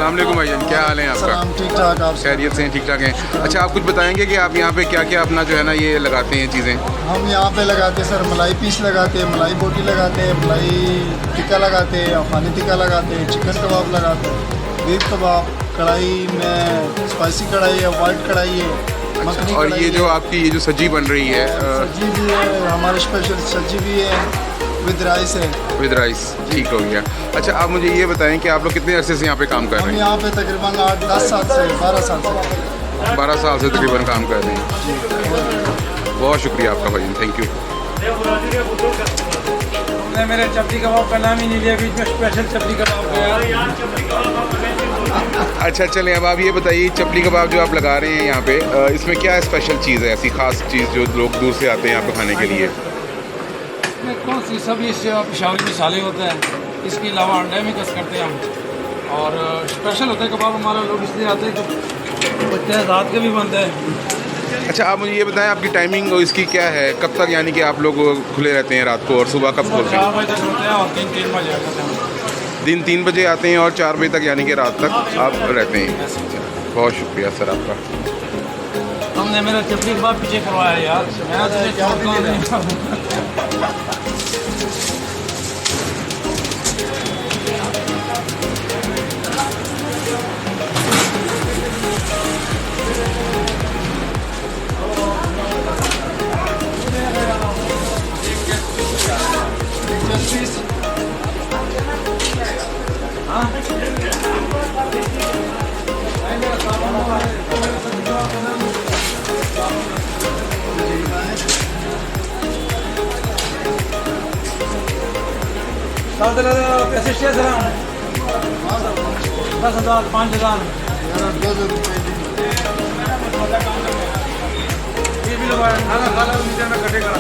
अस्सलाम वालेकुम भाईजान, क्या हाल है आपका? ठीक ठाक, आप खैरियत से हैं? ठीक ठाक हैं। अच्छा, आप कुछ बताएंगे कि आप यहाँ पे क्या क्या अपना जो है ना ये लगाते हैं चीज़ें? हम यहाँ पे लगाते हैं सर, मलाई पीस लगाते हैं, मलाई बोटी लगाते हैं, मलाई टिक्का लगाते हैं, अफगानी टिक्का लगाते हैं, चिकन कबाब लगाते हैं, बीफ कबाब, कढ़ाई में स्पाइसी कढ़ाई है, वाइट कढ़ाई है, मखनी और कढ़ाई ये जो है, आपकी ये जो सब्जी बन रही है सब्जी भी है, हमारे स्पेशल सब्जी भी है, विद राइस है। विद राइस, ठीक हो गया। अच्छा, आप मुझे ये बताएं कि आप लोग कितने अरसे से यहाँ पे काम कर हम रहे हैं? यहाँ पे तकरीबन 8-10 साल से 12 साल से 12 साल से तकरीबन काम कर रहे हैं। बहुत शुक्रिया आपका भाई, थैंक यू। मेरे चपली कबाब का नाम ही नहीं लिया, बीच में स्पेशल चपली कबाब गया। अच्छा चलें, अब आप ये बताइए चपली कबाब जो आप लगा रहे हैं यहाँ पे, इसमें क्या स्पेशल चीज़ है, ऐसी ख़ास चीज़ जो लोग दूर से आते हैं यहाँ पे खाने के लिए? इसमें कौन सी सब ये पेशावरी मसाले होते हैं, इसके अलावा अंडे मिक्स करते हैं हम, और स्पेशल होता है कबाब हमारा, लोग इसलिए आते हैं कि बच्चे रात के भी बनते हैं। अच्छा, आप मुझे ये बताएं आपकी टाइमिंग इसकी क्या है, कब तक यानी कि आप लोग खुले रहते हैं रात को, और सुबह कब खोलते हैं? 4 बजे तक होते हैं और 3 बजे आते हैं। दिन 3 बजे आते हैं और 4 बजे तक यानी कि रात तक आप रहते हैं। बहुत शुक्रिया सर आपका। हमने मेरा चपली कबाब पीछे करवाया यार, मैं तुझे छोड़ता नहीं। कैसे 10,000 5,000 ये भी लोग खाना मीटर में कटेगा।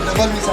डबल मिसा